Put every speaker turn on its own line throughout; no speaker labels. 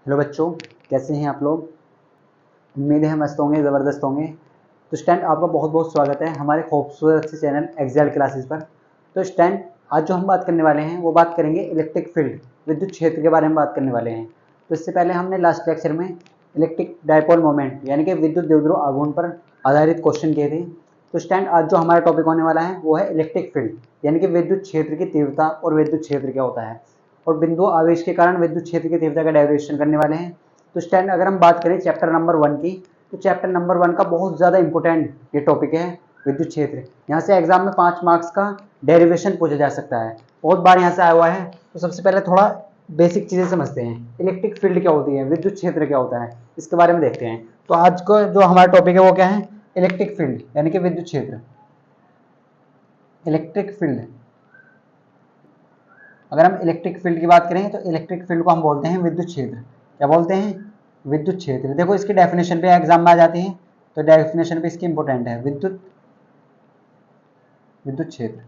Hello बच्चों, कैसे हैं आप लोग। उम्मीद है मस्त होंगे, ज़बरदस्त होंगे। तो स्टैंड आपका बहुत बहुत स्वागत है हमारे खूबसूरत से चैनल एक्सेल क्लासेस पर। तो स्टैंड आज जो हम बात करने वाले हैं वो बात करेंगे इलेक्ट्रिक फील्ड, विद्युत क्षेत्र के बारे में बात करने वाले हैं। तो इससे पहले हमने लास्ट लेक्चर में इलेक्ट्रिक डायपोल मोमेंट यानी कि विद्युत द्विध्रुव आघूर्ण पर आधारित क्वेश्चन किए थे। तो स्टैंड आज जो हमारा टॉपिक होने वाला है वो है इलेक्ट्रिक फील्ड यानी कि विद्युत क्षेत्र की तीव्रता और विद्युत क्षेत्र क्या होता है, और बिंदु आवेश के कारण विद्युत क्षेत्र की तीव्रता का डेरिवेशन करने वाले हैं। तो स्टैंड अगर हम बात करें चैप्टर नंबर 1 की, तो चैप्टर नंबर 1 का बहुत ज़्यादा इंपॉर्टेंट ये टॉपिक है विद्युत क्षेत्र। यहाँ से एग्जाम में 5 मार्क्स का डेरिवेशन पूछा जा सकता है, बहुत बार यहाँ से आया हुआ है। तो सबसे पहले थोड़ा बेसिक चीज़ें समझते हैं। इलेक्ट्रिक फील्ड क्या होती है, विद्युत क्षेत्र क्या होता है, इसके बारे में देखते हैं। तो आज का जो हमारा टॉपिक है वो क्या है, इलेक्ट्रिक फील्ड यानी कि विद्युत क्षेत्र। इलेक्ट्रिक फील्ड, अगर हम इलेक्ट्रिक फील्ड की बात करें तो इलेक्ट्रिक फील्ड को हम बोलते हैं विद्युत क्षेत्र। क्या बोलते हैं, विद्युत क्षेत्र। देखो इसकी डेफिनेशन पे एग्जाम में आ जाती है, तो डेफिनेशन पे इसकी इंपॉर्टेंट है विद्युत क्षेत्र।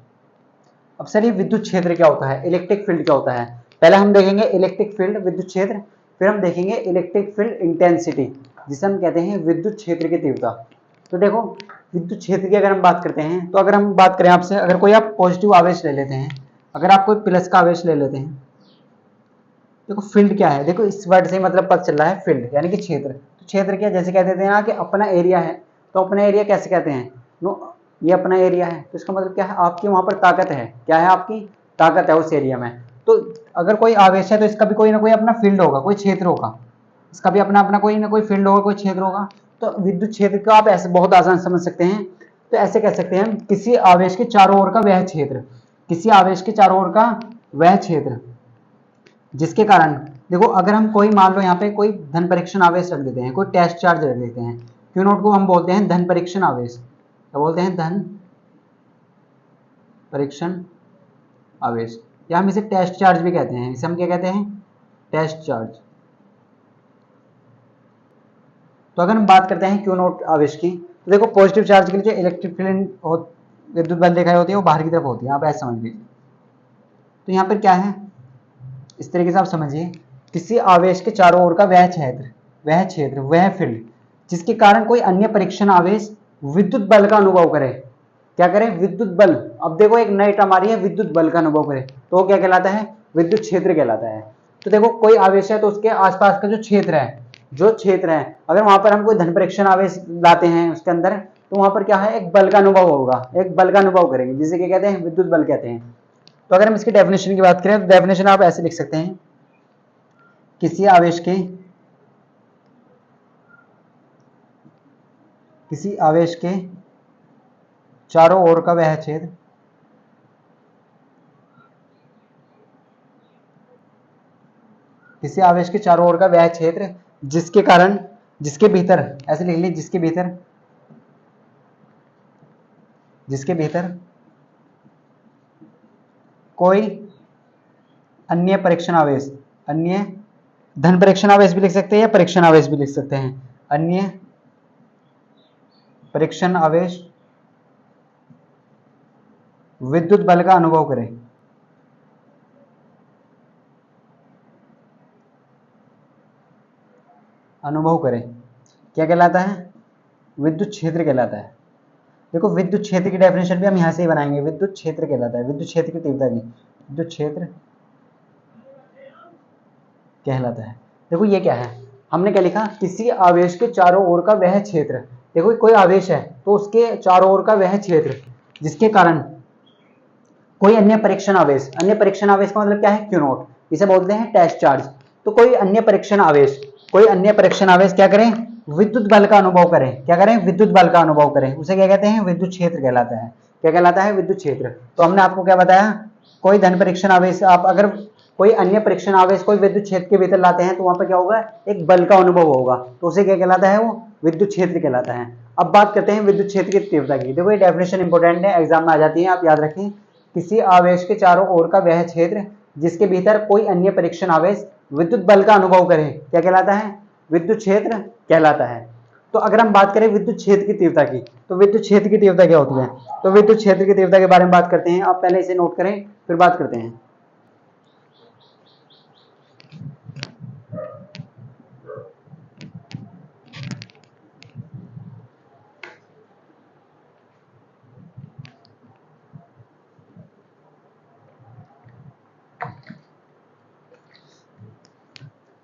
अब चलिए विद्युत क्षेत्र क्या होता है, इलेक्ट्रिक फील्ड क्या होता है। पहले हम देखेंगे इलेक्ट्रिक फील्ड विद्युत क्षेत्र, फिर हम देखेंगे इलेक्ट्रिक फील्ड इंटेंसिटी जिसे हम कहते हैं विद्युत क्षेत्र की तीव्रता। तो देखो विद्युत क्षेत्र की अगर हम बात करते हैं, तो अगर हम बात करें आपसे, अगर कोई आप पॉजिटिव आवेश ले लेते हैं, अगर आप कोई प्लस का आवेश ले लेते हैं, देखो फील्ड क्या है, देखो इस वर्ड से मतलब पता चल रहा है फील्ड यानी कि क्षेत्र। तो क्षेत्र क्या, जैसे कह देते हैं ना कि अपना एरिया है, तो अपना एरिया कैसे कहते हैं, नो ये अपना एरिया है, तो इसका मतलब क्या है, आपकी वहां पर ताकत है। क्या है, आपकी ताकत है उस एरिया में। तो अगर कोई आवेश है तो इसका भी कोई ना कोई अपना फील्ड होगा, कोई क्षेत्र होगा, इसका भी अपना अपना कोई ना कोई फील्ड होगा, कोई क्षेत्र होगा। तो विद्युत क्षेत्र को आप ऐसे बहुत आसान समझ सकते हैं। तो ऐसे कह सकते हैं हम, किसी आवेश के चारों ओर का वह क्षेत्र, किसी आवेश के चारों ओर का वह क्षेत्र जिसके कारण, देखो अगर हम कोई मान लो यहाँ पे कोई धन परीक्षण आवेश रख देते हैं, कोई टेस्ट चार्ज रख देते हैं, क्यू नोट को हम बोलते हैं धन परीक्षण आवेश। क्या बोलते हैं, धन परीक्षण आवेश, या हम इसे टेस्ट चार्ज भी कहते हैं। इसे हम क्या कहते हैं, टेस्ट चार्ज। तो अगर हम बात करते हैं क्यू नोट आवेश की, तो देखो पॉजिटिव चार्ज के लिए जो इलेक्ट्रिक फील्ड विद्युत बल दिखाई होती है वो बाहर की तरफ होती है, आप ऐसे समझ लीजिए। तो यहाँ पर क्या है, इस तरीके से आप समझिए, किसी आवेश के चारों ओर का वह क्षेत्र वह फील्ड जिसके कारण कोई अन्य परीक्षण आवेश विद्युत बल का अनुभव करे। क्या करे, विद्युत बल। अब देखो एक नई टर्म आ रही है, विद्युत बल का अनुभव करे, तो वो क्या कहलाता है, विद्युत क्षेत्र कहलाता है। तो देखो कोई आवेश है तो उसके आसपास का जो क्षेत्र है, अगर वहां पर हम कोई धन परीक्षण आवेश लाते हैं उसके अंदर, तो वहां पर क्या है, एक बल का अनुभव होगा, एक बल का अनुभव करेंगे, जिसे क्या कहते हैं, विद्युत बल कहते हैं। तो अगर हम इसकी डेफिनेशन की बात करें तो डेफिनेशन आप ऐसे लिख सकते हैं, किसी आवेश के चारों ओर का वह क्षेत्र किसी आवेश के चारों ओर का वह क्षेत्र जिसके कारण, जिसके भीतर, ऐसे लिख लीजिए, जिसके भीतर कोई अन्य परीक्षण आवेश, अन्य धन परीक्षण आवेश भी लिख सकते हैं या परीक्षण आवेश भी लिख सकते हैं, अन्य परीक्षण आवेश विद्युत बल का अनुभव करें। क्या कहलाता है, विद्युत क्षेत्र कहलाता है। देखो विद्युत क्षेत्र की डेफिनेशन भी हम यहां से ही बनाएंगे, विद्युत क्षेत्र कहलाता है, विद्युत क्षेत्र की तीव्रता की विद्युत क्षेत्र कहलाता है। देखो ये क्या है, हमने क्या लिखा, किसी आवेश के चारों ओर का वह क्षेत्र। देखो कोई आवेश है तो उसके चारों ओर का वह क्षेत्र जिसके कारण कोई अन्य परीक्षण आवेश का मतलब क्या है, क्यू नोट, इसे बोलते हैं टेस्ट चार्ज। तो कोई अन्य परीक्षण आवेश क्या करें, विद्युत बल का अनुभव करें। क्या करें, विद्युत बल का अनुभव करें, उसे क्या कहते हैं, विद्युत क्षेत्र कहलाता है। क्या कहलाता है, विद्युत क्षेत्र। तो हमने आपको क्या बताया, कोई धन परीक्षण आवेश, आप अगर कोई अन्य परीक्षण आवेश कोई विद्युत क्षेत्र के भीतर लाते हैं तो वहां पर क्या होगा, एक बल का अनुभव होगा, तो उसे क्या कहलाता है, वो विद्युत क्षेत्र कहलाता है। अब बात करते हैं विद्युत क्षेत्र की तीव्रता की। देखो ये डेफिनेशन इंपॉर्टेंट है, एग्जाम में आ जाती है, आप याद रखें, किसी आवेश के चारों ओर का वह क्षेत्र जिसके भीतर कोई अन्य परीक्षण आवेश विद्युत बल का अनुभव करे, क्या कहलाता है, विद्युत क्षेत्र कहलाता है। तो अगर हम बात करें विद्युत क्षेत्र की तीव्रता की, तो विद्युत क्षेत्र की तीव्रता क्या होती है, तो विद्युत क्षेत्र की तीव्रता के बारे में बात करते हैं। आप पहले इसे नोट करें फिर बात करते हैं।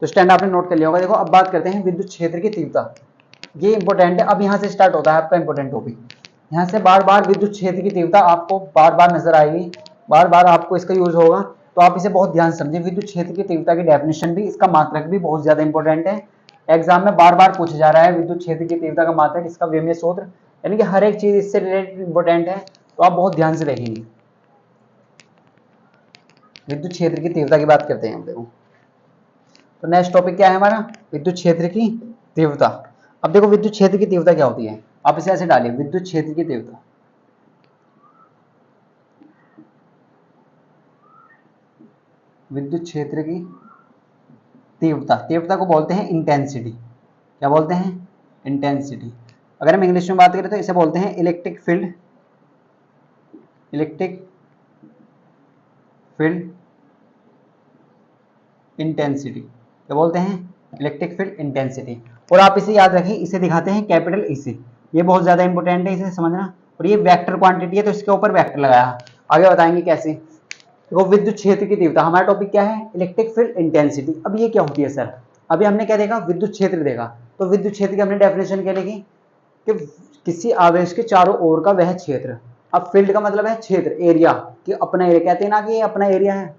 तो स्टैंड आपने नोट कर लिया होगा। देखो अब बात करते हैं विद्युत क्षेत्र की तीव्रता। ये इंपॉर्टेंट है। अब यहाँ से स्टार्ट होता है आपका इंपॉर्टेंट टॉपिक। यहाँ से बार बार विद्युत क्षेत्र की तीव्रता आपको बार बार नजर आएगी, बार बार आपको इसका यूज होगा, तो आप इसे बहुत ध्यान से समझें। विद्युत क्षेत्र की तीव्रता की डेफिनेशन भी, इसका मात्रक भी बहुत ज्यादा इंपॉर्टेंट है। एग्जाम में बार बार पूछा जा रहा है विद्युत क्षेत्र की तीव्रता का मात्रक, इसका विमेय सूत्र, यानी कि हर एक चीज इससे रिलेटेड इंपॉर्टेंट है, तो आप बहुत ध्यान से देखेंगे। विद्युत क्षेत्र की तीव्रता की बात करते हैं हम। देखो तो नेक्स्ट टॉपिक क्या है हमारा, विद्युत क्षेत्र की तीव्रता। अब देखो विद्युत क्षेत्र की तीव्रता क्या होती है, आप इसे ऐसे डालिए, विद्युत क्षेत्र की तीव्रता। विद्युत क्षेत्र की तीव्रता, तीव्रता को बोलते हैं इंटेंसिटी। क्या बोलते हैं, इंटेंसिटी। अगर हम इंग्लिश में बात करें तो इसे बोलते हैं electric field, electric field intensity. क्या बोलते हैं, इलेक्ट्रिक फील्ड इंटेंसिटी। और आप इसे याद रखें, इसे दिखाते हैं कैपिटल ई से, ये बहुत ज्यादा इंपॉर्टेंट है, इसे समझना। और ये वेक्टर क्वांटिटी है तो इसके ऊपर वेक्टर लगाया, आगे बताएंगे कैसे। देखो विद्युत क्षेत्र की तीव्रता, हमारा टॉपिक क्या है, इलेक्ट्रिक फील्ड इंटेंसिटी। अब ये क्या होती है सर, अभी हमने क्या देखा, विद्युत क्षेत्र देखा, तो विद्युत क्षेत्र की हमने डेफिनेशन क्या लिखी कि किसी आवेश के चारों ओर का वह क्षेत्र। अब फील्ड का मतलब है क्षेत्र, एरिया, कि अपना एरिया, कहते हैं ना कि ये अपना एरिया है।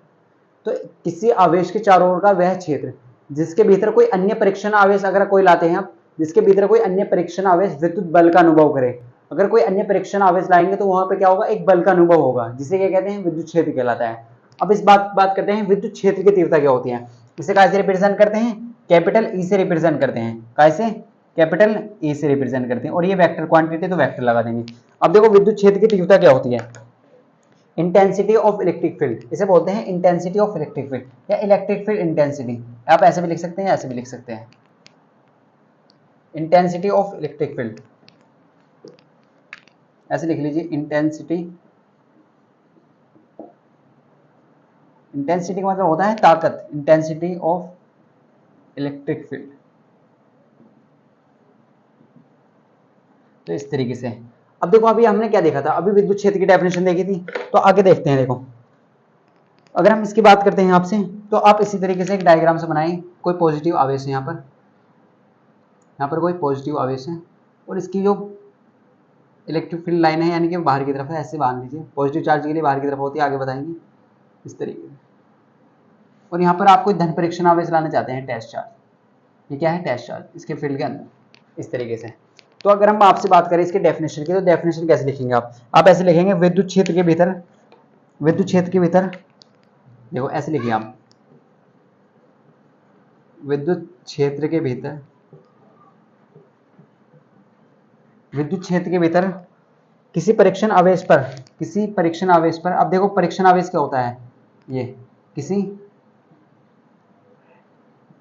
तो किसी आवेश के चारों ओर का वह क्षेत्र जिसके भीतर कोई अन्य परीक्षण आवेश, अगर कोई लाते हैं आप, जिसके भीतर कोई अन्य परीक्षण आवेश विद्युत बल का अनुभव करे। अगर कोई अन्य परीक्षण आवेश लाएंगे तो वहां पे क्या होगा, एक बल का अनुभव होगा, जिसे क्या कहते हैं, विद्युत क्षेत्र कहलाता है। अब इस बात करते हैं विद्युत क्षेत्र की तीव्रता क्या होती है। इसे कैसे रिप्रेजेंट करते हैं, कैपिटल ई से रिप्रेजेंट करते हैं। कैसे, कैपिटल ई से रिप्रेजेंट करते हैं। और ये वेक्टर क्वांटिटी तो वेक्टर लगा देंगे। अब देखो विद्युत क्षेत्र की तीव्रता क्या होती है, इंटेंसिटी ऑफ इलेक्ट्रिक फील्ड, इसे बोलते हैं इंटेंसिटी ऑफ इलेक्ट्रिक फील्ड या इलेक्ट्रिक फील्ड इंटेंसिटी। आप ऐसे भी लिख सकते हैं, ऐसे भी लिख सकते हैं, इंटेंसिटी ऑफ इलेक्ट्रिक फील्ड, ऐसे लिख लीजिए, इंटेंसिटी। इंटेंसिटी का मतलब होता है ताकत, इंटेंसिटी ऑफ इलेक्ट्रिक फील्ड। तो इस तरीके से। अब देखो अभी हमने क्या देखा था, अभी विद्युत क्षेत्र की डेफिनेशन देखी थी, तो आगे देखते हैं। देखो अगर हम इसकी बात करते हैं आपसे, तो आप इसी तरीके से एक डायग्राम से बनाएं। कोई पॉजिटिव आवेश है, यहाँ पर कोई पॉजिटिव आवेश है, और इसकी जो इलेक्ट्रिक फील्ड लाइन है यानी कि बाहर की तरफ है, ऐसे बांध लीजिए। पॉजिटिव चार्ज के लिए बाहर की तरफ होती है, आगे बताएंगे इस तरीके से। और यहाँ पर आप कोई धन परीक्षण आवेश लाना चाहते हैं, टेस्ट चार्ज। ये क्या है, टेस्ट चार्ज, इसके फील्ड के अंदर, इस तरीके से। तो अगर हम आपसे बात करें इसके डेफिनेशन की, तो डेफिनेशन कैसे लिखेंगे आप ऐसे लिखेंगे, विद्युत क्षेत्र के भीतर, विद्युत क्षेत्र के भीतर, देखो ऐसे लिखिए आप, विद्युत क्षेत्र के भीतर, विद्युत क्षेत्र के भीतर किसी परीक्षण आवेश पर, किसी परीक्षण आवेश पर। अब देखो परीक्षण आवेश क्या होता है, ये किसी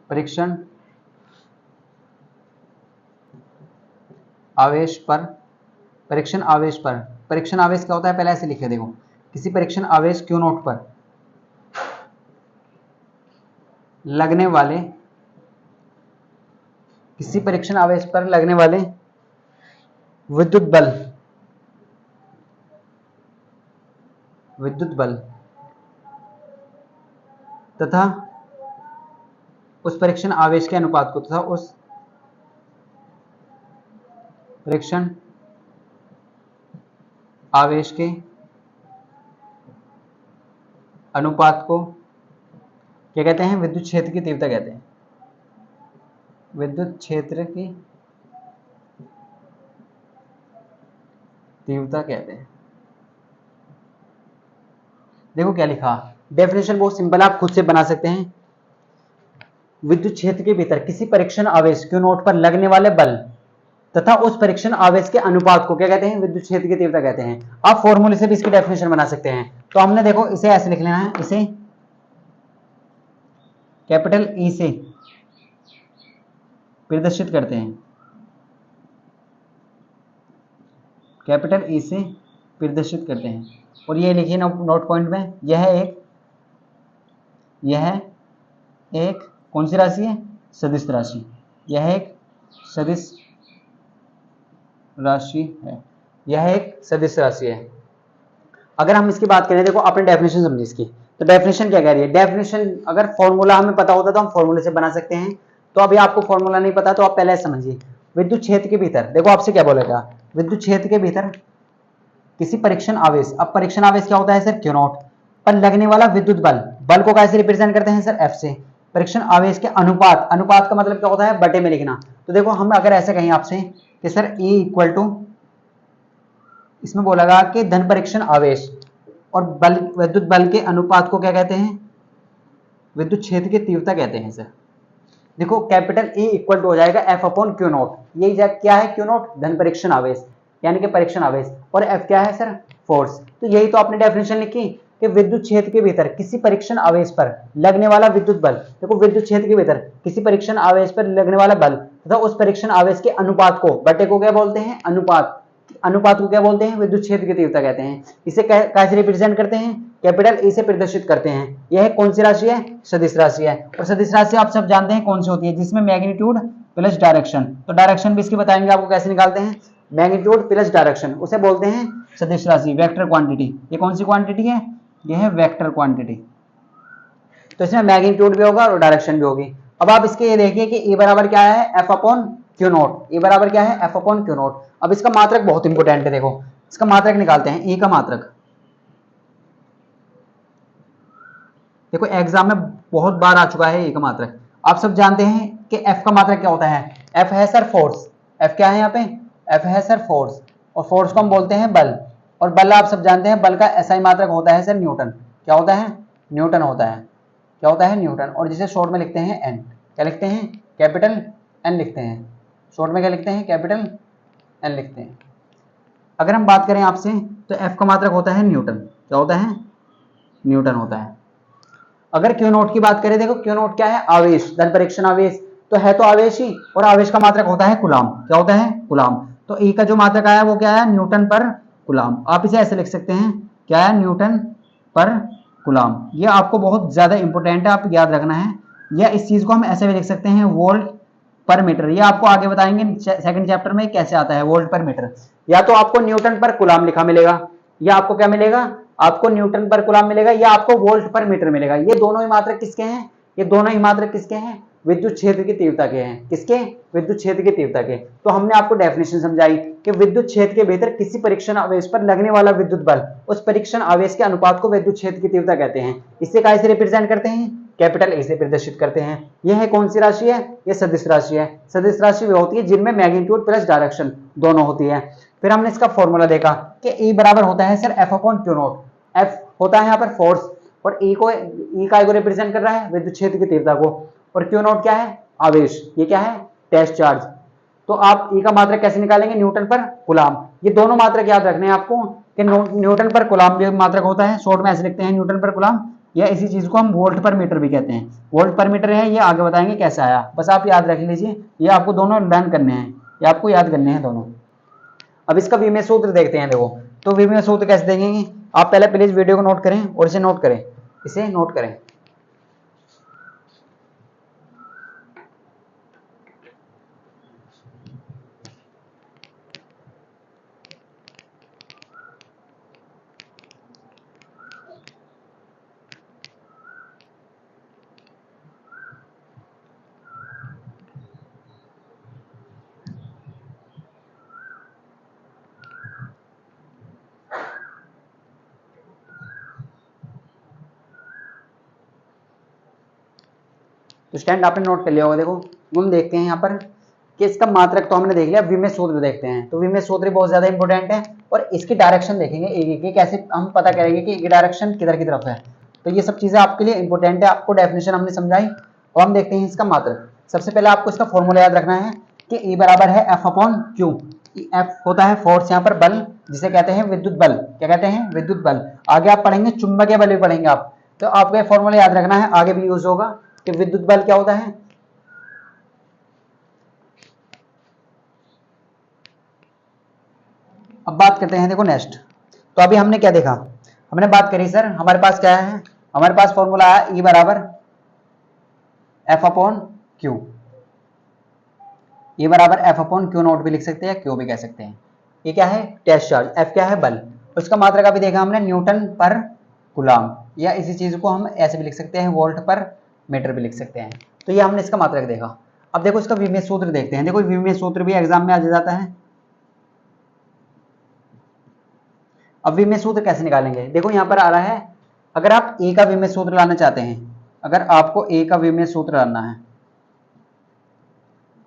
परीक्षण आवेश पर, परीक्षण आवेश पर, परीक्षण आवेश क्या होता है पहले ऐसे लिखे, देखो किसी परीक्षण आवेश Q नोट पर लगने वाले, किसी परीक्षण आवेश पर लगने वाले विद्युत बल, विद्युत बल तथा उस परीक्षण आवेश के अनुपात को, तथा उस परीक्षण आवेश के अनुपात को क्या कहते हैं, विद्युत क्षेत्र की तीव्रता कहते हैं, विद्युत क्षेत्र की तीव्रता कहते हैं। देखो क्या लिखा, डेफिनेशन बहुत सिंपल, आप खुद से बना सकते हैं। विद्युत क्षेत्र के भीतर किसी परीक्षण आवेश Q नोट पर लगने वाले बल तथा उस परीक्षण आवेश के अनुपात को क्या कहते हैं, विद्युत क्षेत्र की तीव्रता कहते हैं। आप फॉर्मूले से भी इसकी डेफिनेशन बना सकते हैं। तो हमने देखो इसे ऐसे लिख लेना है, इसे कैपिटल ई से प्रदर्शित करते हैं, कैपिटल ई से प्रदर्शित करते हैं। और ये लिखिए नोट पॉइंट में, यह एक कौन सी राशि है, सदिश राशि, यह एक सदिश राशि है, यह एक सदिश राशि है। अगर हम इसकी बात करें, देखो आपने डेफिनेशन समझी इसकी, तो डेफिनेशन क्या कह रही है, डेफिनेशन अगर फॉर्मूला हमें पता होता तो हम फॉर्मूले से बना सकते हैं, तो अभी आपको फॉर्मूला नहीं पता तो आप पहले समझिए। विद्युत क्षेत्र के भीतर देखो आपसे क्या बोलेगा, विद्युत क्षेत्र के भीतर किसी परीक्षण आवेश, अब परीक्षण आवेश क्या होता है सर, क्यू नॉट पर लगने वाला विद्युत बल, बल को कैसे रिप्रेजेंट करते हैं सर, एफ से। परीक्षण आवेश के अनुपात, अनुपात का मतलब क्या होता है, बटे में लिखना। तो देखो हम अगर ऐसे कहें आपसे कि सर E इक्वल टू, इसमें बोलेगा कि धन परीक्षण आवेश और बल, विद्युत बल के अनुपात को क्या कहते हैं, विद्युत क्षेत्र की तीव्रता कहते हैं सर। देखो कैपिटल E इक्वल टू हो जाएगा एफ अपॉन क्यू नॉट, ये क्या है, क्यू नॉट धन परीक्षण आवेश यानी कि परीक्षण आवेश, और एफ क्या है सर, फोर्स। तो यही तो आपने डेफिनेशन लिखी कि विद्युत क्षेत्र के भीतर किसी परीक्षण आवेश पर लगने वाला विद्युत बल, देखो विद्युत क्षेत्र के भीतर किसी परीक्षण आवेश पर लगने वाला बल तथा उस परीक्षण आवेश के अनुपात को, बटे को क्या बोलते हैं, अनुपात, अनुपात को क्या बोलते हैं, विद्युत क्षेत्र की तीव्रता कहते हैं। इसे कैसे रिप्रेजेंट करते हैं, कैपिटल E से प्रदर्शित करते हैं। यह कौन सी राशि है, सदिश राशि है, और सदिश राशि आप सब जानते हैं कौन सी होती है, जिसमें मैग्नीट्यूड प्लस डायरेक्शन, तो डायरेक्शन भी इसकी बताएंगे आपको कैसे निकालते हैं, मैग्नीट्यूड प्लस डायरेक्शन, उसे बोलते हैं सदिश राशि, वेक्टर क्वांटिटी। ये कौन सी क्वांटिटी है, ये है वेक्टर क्वांटिटी। तो इसमें मैग्नीट्यूड भी होगा और डायरेक्शन भी होगी। अब आप इसके ये देखिए कि E बराबर क्या है, F upon Q not, E बराबर क्या है, एफ अपॉन क्यू नॉट। अब इसका मात्रक बहुत इंपॉर्टेंट है, देखो इसका मात्रक निकालते हैं, E का मात्रक। देखो एग्जाम में बहुत बार आ चुका है E का मात्रक, आप सब जानते हैं कि F का मात्रक क्या होता है, F है सर फोर्स, F क्या है यहाँ पे, F है सर फोर्स, और फोर्स को हम बोलते हैं बल, और बल आप सब जानते हैं बल का SI मात्रक होता है सर न्यूटन। क्या होता है, न्यूटन होता है, क्या होता है, न्यूटन, और जिसे शॉर्ट में लिखते हैं N, क्या लिखते हैं, कैपिटल N लिखते हैं, शॉर्ट में क्या लिखते हैं, कैपिटल N लिखते हैं। अगर हम बात करें आपसे तो F का मात्रक होता है न्यूटन, क्या होता है, न्यूटन होता है। अगर क्यू नोट की बात करें, देखो क्यू नोट क्या है, आवेश, धन परीक्षण आवेश, तो है तो आवेश ही, और आवेश का मात्रक होता है कुलाम, क्या होता है, कुलाम। तो E का जो मात्रक आया वो क्या है, न्यूटन पर कुलाम। आप इसे ऐसे लिख सकते हैं, क्या है, न्यूटन पर कुलाम। ये आपको बहुत ज्यादा इंपॉर्टेंट है, आप याद रखना है। या इस चीज को हम ऐसे भी लिख सकते हैं, वोल्ट पर मीटर। ये आपको आगे बताएंगे सेकंड चैप्टर में कैसे आता है वोल्ट पर मीटर। या तो आपको न्यूटन पर कुलाम लिखा मिलेगा, या आपको क्या मिलेगा, आपको न्यूटन पर कुलाम मिलेगा, या आपको वोल्ट पर मीटर मिलेगा। ये दोनों ही मात्रक किसके हैं, ये दोनों ही मात्रक किसके हैं, विद्युत क्षेत्र की तीव्रता के हैं। किसके, विद्युत क्षेत्र की तीव्रता के। तो हमने आपको डेफिनेशन समझाई कि विद्युत क्षेत्र के भीतर किसी परीक्षण आवेश पर लगने वाला विद्युत बल, उस परीक्षण आवेश के अनुपात को विद्युत क्षेत्र की तीव्रता कहते हैं। इसे कैसे रिप्रेजेंट करते हैं, कैपिटल ए से प्रदर्शित करते हैं। यह है कौन सी राशि है, यह सदिश राशि है। सदिश राशि वो होती है जिनमें मैग्नीट्यूड प्लस डायरेक्शन दोनों होती है। फिर हमने इसका फॉर्मूला देखा कि E बराबर होता है sir F upon Q not. F होता है यहाँ पर फोर्स, और E को, E का को रिप्रेजेंट कर रहा है विद्युत क्षेत्र की तीव्रता को, और क्यू नॉट क्या है, आवेश, ये क्या है, टेस्ट चार्ज। तो आप E का मात्रक कैसे निकालेंगे, न्यूटन पर कुलाम। ये दोनों मात्रक याद रखने हैं आपको कि न्यूटन पर कुलाम भी मात्रक होता है, शॉर्ट में ऐसे लिखते हैं न्यूटन पर कुलाम, या इसी चीज को हम वोल्ट पर मीटर भी कहते हैं। वोल्ट पर मीटर है, ये आगे बताएंगे कैसे आया, बस आप याद रख लीजिए। ये आपको दोनों लर्न करने हैं, ये आपको याद करने हैं दोनों। अब इसका विमेय सूत्र देखते हैं। देखो तो विमेय सूत्र कैसे देखेंगे, आप पहले प्लीज वीडियो को नोट करें और इसे नोट करें, इसे नोट करें। तो स्टैंड आपने नोट कर लिया होगा। देखो हम देखते हैं यहाँ पर कि इसका मात्रक तो हमने देख लिया, विमेय सूत्र देखते हैं। तो विमेय सूत्र बहुत ज्यादा इंपॉर्टेंट है, और इसकी डायरेक्शन देखेंगे एक एक, कैसे हम पता करेंगे कि डायरेक्शन किधर की तरफ है। तो ये सब चीजें आपके लिए इंपॉर्टेंट है, आपको डेफिनेशन हमने समझाई। और हम देखते हैं इसका मात्रक। सबसे पहले आपको इसका फॉर्मूला याद रखना है कि E बराबर है एफ अपॉन क्यू। एफ होता है फोर्स, यहाँ पर बल, जिसे कहते हैं विद्युत बल। क्या कहते हैं, विद्युत बल। आगे आप पढ़ेंगे चुंबकीय बल भी पढ़ेंगे आप, तो आपको ये फॉर्मूला याद रखना है, आगे भी यूज होगा कि विद्युत बल क्या होता है। अब बात करते हैं, देखो नेक्स्ट। तो अभी हमने क्या देखा, हमने बात करी सर, हमारे पास क्या है, हमारे पास फॉर्मूला है E बराबर एफ अपॉन क्यू। E बराबर एफ अपॉन क्यू नोट भी लिख सकते हैं, क्यू भी कह सकते हैं। ये क्या है, टेस्ट चार्ज, एफ क्या है, बल। उसका मात्रक अभी देखा हमने न्यूटन पर कुलाम, या इसी चीज को हम ऐसे भी लिख सकते हैं, वोल्ट पर मीटर भी लिख सकते हैं। तो ये हमने इसका मात्रक देखा। अब देखो इसका विमीय सूत्र देखते हैं। देखो विमीय सूत्र भी एग्जाम में आ जाता है। अब विमीय सूत्र कैसे निकालेंगे? देखो यहाँ पर आ रहा है, अगर आप ए का विमीय सूत्र लाना चाहते हैं, अगर आपको ए का विमीय सूत्र लाना है,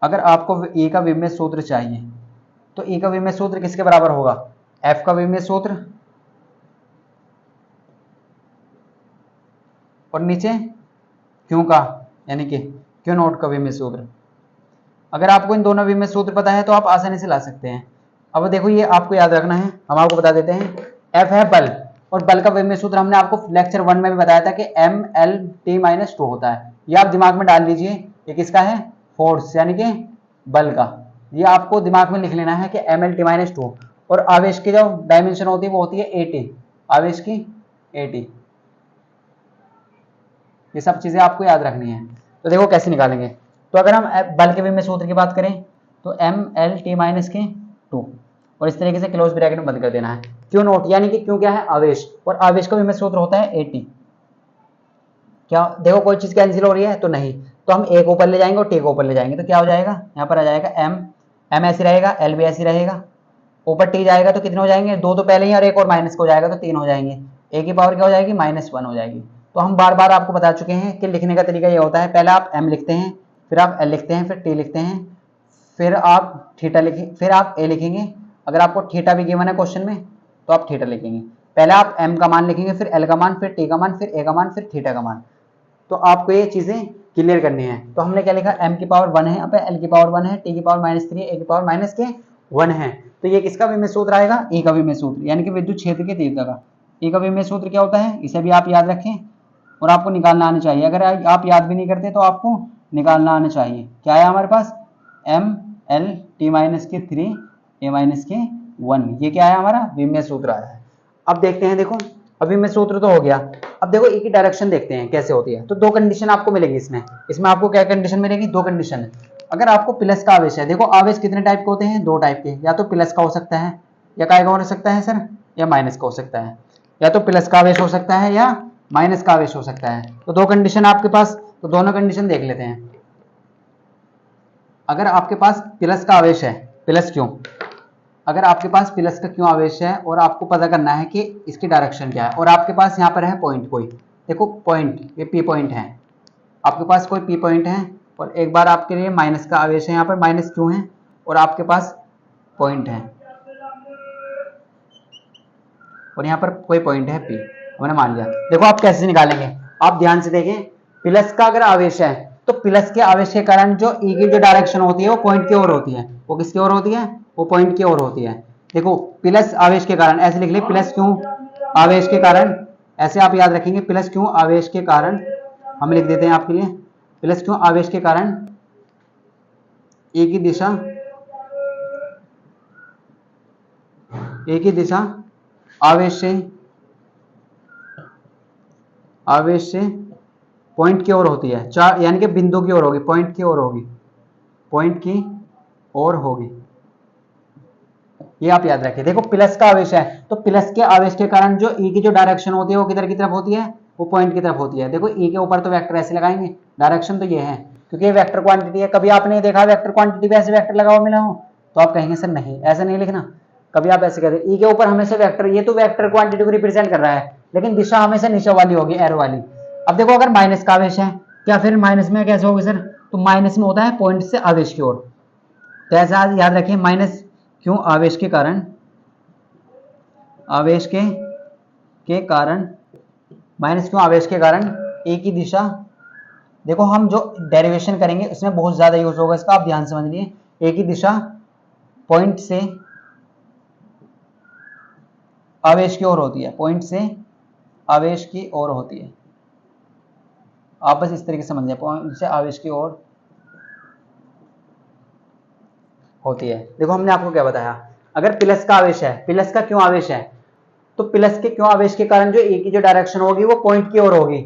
अगर आपको ए का विमीय सूत्र चाहिए, तो ए का विमीय सूत्र किसके बराबर होगा? एफ का विमीय सूत्र और नीचे क्यू का, यानी कि क्यू नॉट का विमीय सूत्र। अगर आपको इन दोनों विमीय सूत्र पता है तो आप आसानी से ला सकते हैं। अब देखो ये आपको याद रखना है, हम आपको बता देते हैं। एफ है बल, और बल का विमीय सूत्र हमने आपको लेक्चर 1 में भी बताया था कि mL_t-2 होता है। ये आप दिमाग में डाल लीजिए। ये किसका है? फोर्स, यानी कि बल का। ये आपको दिमाग में लिख लेना है कि mL_t-2, और आवेश की जो डायमेंशन होती है वो होती है AT, आवेश की AT। ये सब चीजें आपको याद रखनी है। तो देखो कैसे निकालेंगे। तो अगर हम बल के विमीय सूत्र की बात करें तो mL_t-2, और इस तरीके से क्लोज ब्रैकेट में बंद कर देना है। क्यू नॉट, यानी कि क्यू क्या है? आवेश, और आवेश का विमीय सूत्र होता है AT। क्या देखो कोई चीज कैंसिल हो रही है? तो नहीं। तो हम ए को ऊपर ले जाएंगे और टी को ऊपर ले जाएंगे, तो क्या हो जाएगा? यहाँ पर आ जाएगा m ऐसे रहेगा, l भी ऐसे रहेगा, ऊपर टी जाएगा तो कितने हो जाएंगे? 2 तो पहले ही, और एक और माइनस को जाएगा तो 3 हो जाएंगे। ए की पावर क्या हो जाएगी? -1 हो जाएगी। तो हम बार बार आपको बता चुके हैं कि लिखने का तरीका ये होता है, पहले आप m लिखते हैं, फिर आप l लिखते हैं, फिर t लिखते हैं, फिर आप थीटा लिखेंगे, फिर आप a लिखेंगे। अगर आपको थीटा भी गिवन है क्वेश्चन में तो आप थीटा लिखेंगे। पहले आप m का मान लिखेंगे, फिर l का मान, फिर t का मान, फिर a का मान, फिर थीटा का मान। तो आपको ये चीजें क्लियर करनी है। तो हमने क्या लिखा? m की पावर 1 है, अब l की पावर 1 है, t की पावर -3 है, a की पावर -1 है। तो ये किसका विमीय सूत्र आएगा? E का विमीय सूत्र, यानी कि विद्युत क्षेत्र की तीव्रता का। E का विमीय सूत्र क्या होता है? इसे भी आप याद रखें और आपको निकालना आना चाहिए। अगर आप याद भी नहीं करते तो आपको निकालना आना चाहिए। क्या है हमारे पास? mL_t-3 a-1, ये क्या है? हमारा विमीय सूत्र आया है। अब देखते हैं। देखो अभी में सूत्र तो हो गया। अब देखो ए की डायरेक्शन देखते हैं कैसे होती है। तो 2 कंडीशन आपको मिलेगी इसमें आपको क्या कंडीशन मिलेगी? 2 कंडीशन। अगर आपको प्लस का आवेश है, देखो आवेश कितने टाइप के होते हैं? 2 टाइप के, या तो प्लस का हो सकता है, या काय का हो सकता है सर? या माइनस का हो सकता है। या तो प्लस का आवेश हो सकता है या माइनस का आवेश हो सकता है। तो 2 कंडीशन आपके पास, तो दोनों कंडीशन देख लेते हैं। अगर आपके पास प्लस का आवेश है, प्लस क्यों? अगर आपके पास प्लस का क्यों आवेश है और आपको पता करना है कि इसकी डायरेक्शन क्या है, और आपके पास यहाँ पर है पॉइंट कोई, देखो पॉइंट, ये पी पॉइंट है, आपके पास कोई पी पॉइंट है, और एक बार आपके लिए माइनस का आवेश है, यहाँ पर माइनस क्यों है, और आपके पास पॉइंट है, और यहाँ पर कोई पॉइंट है पी, हमने मान लिया। देखो आप कैसे निकालेंगे, आप ध्यान से देखें। प्लस का अगर आवेश है तो प्लस के आवेश के कारण जो ई की जो डायरेक्शन होती है वो पॉइंट की ओर होती है। वो किसकी ओर होती है? वो पॉइंट की ओर होती है। देखो प्लस आवेश के कारण, ऐसे लिख ले, प्लस क्यों आवेश के कारण, ऐसे आप याद रखेंगे। प्लस क्यों आवेश के कारण, हम लिख देते हैं आपके लिए, प्लस क्यों आवेश के कारण ए की दिशा आवेश से पॉइंट की ओर होती है, यानी कि बिंदु की ओर होगी, पॉइंट की ओर होगी, पॉइंट की ओर होगी। ये आप याद रखिए। देखो प्लस का आवेश है तो प्लस के आवेश के कारण जो ई की जो डायरेक्शन होती है वो किधर की तरफ होती है? वो पॉइंट की तरफ होती है। देखो ई के ऊपर तो वेक्टर ऐसे लगाएंगे, डायरेक्शन तो ये है क्योंकि ये वेक्टर क्वांटिटी है। कभी आपने देखा वेक्टर क्वांटिटी पे ऐसे वेक्टर लगा हुआ मिला हो तो आप कहेंगे सर नहीं, ऐसा नहीं लिखना। कभी आप ऐसे कहते ई के ऊपर हमेशा वेक्टर, ये तो वेक्टर क्वांटिटी को रिप्रेजेंट कर रहा है, लेकिन दिशा हमेशा नीचे वाली होगी, एरो वाली। अब देखो अगर माइनस का आवेश है, क्या फिर माइनस में कैसे होगी सर? तो माइनस में होता है पॉइंट से आवेश की ओर। तो ऐसा याद रखिए, माइनस क्यों आवेश के कारण, आवेश के कारण, माइनस क्यों आवेश के कारण ए की दिशा। देखो हम जो डेरिवेशन करेंगे उसमें बहुत ज्यादा यूज होगा इसका, आप ध्यान समझ लिए। ए की दिशा पॉइंट से आवेश की ओर होती है, पॉइंट से आवेश की ओर होती है। आप बस इस तरीके से समझिए, पॉइंट से आवेश की ओर होती है। देखो हमने आपको क्या बताया, अगर प्लस का आवेश है, प्लस का क्यों आवेश है, तो प्लस के क्यों आवेश के कारण जो ए की जो डायरेक्शन होगी वो पॉइंट की ओर होगी,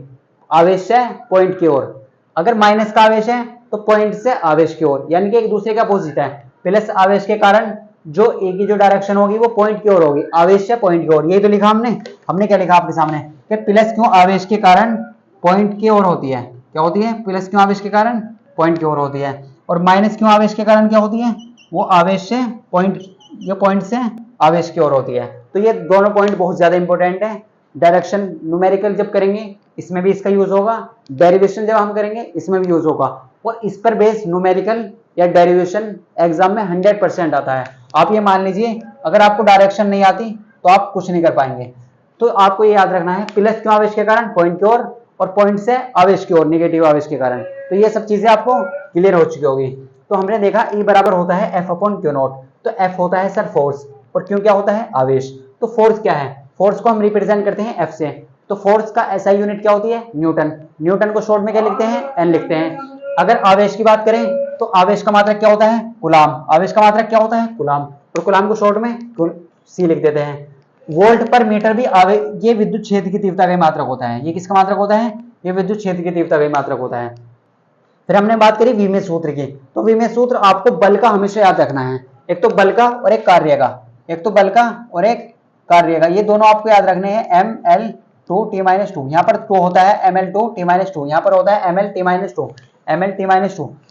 आवेश से पॉइंट की ओर। अगर माइनस का आवेश है तो पॉइंट से आवेश की ओर, यानी कि एक दूसरे के अपोजिट है। प्लस आवेश के कारण जो ए की जो डायरेक्शन होगी वो पॉइंट की ओर होगी, आवेश या पॉइंट की ओर। यही तो लिखा हमने क्या लिखा आपके सामने कि प्लस क्यों आवेश के कारण पॉइंट की ओर होती है, क्या होती है, प्लस क्यों आवेश के कारण पॉइंट की ओर होती है, और माइनस क्यों आवेश के कारण क्या होती है, वो आवेश से पॉइंट, ये पॉइंट से आवेश की ओर होती है। तो ये दोनों पॉइंट बहुत ज्यादा इंपॉर्टेंट है। डायरेक्शन न्यूमेरिकल जब करेंगे इसमें भी इसका यूज होगा, डेरिवेशन जब हम करेंगे इसमें भी यूज होगा, और इस पर बेस न्यूमेरिकल या डेरिवेशन एग्जाम में 100% आता है। आप ये मान लीजिए अगर आपको डायरेक्शन नहीं आती तो आप कुछ नहीं कर पाएंगे। तो आपको ये याद रखना है, प्लस क्यों आवेश के कारण पॉइंट की ओर, और पॉइंट से आवेश की ओर निगेटिव आवेश के कारण। तो ये सब चीजें आपको क्लियर हो चुकी होगी। तो हमने देखा E बराबर होता है F अपॉन क्यू नॉट। तो F होता है सर फोर्स, और क्यों क्या होता है, आवेश। तो फोर्स क्या है, फोर्स को हम रिप्रेजेंट करते हैं F से। तो फोर्स का SI यूनिट क्या होती है, न्यूटन। न्यूटन को शॉर्ट में क्या लिखते हैं, N लिखते हैं। अगर आवेश की बात करें तो आवेश का मात्रक क्या होता है, कूलाम। आवेश का मात्रक क्या होता है, कूलाम। तो कूलाम को शॉर्ट में C लिख देते हैं। वोल्ट पर मीटर भी ये विद्युत क्षेत्र की तीव्रता का मात्रक होता है। ये किसका मात्रक होता है, ये विद्युत क्षेत्र की तीव्रता का मात्रक होता है। फिर हमने बात करी विमेय सूत्र की। तो विमेय सूत्र आपको बल का हमेशा याद रखना है, एक तो बल का और एक कार्य का, एक तो बल का और एक कार्य का, ये दोनों आपको याद रखने हैं। ml2t-2, यहाँ पर 2 होता है ml2t-2, यहाँ पर होता है ml2।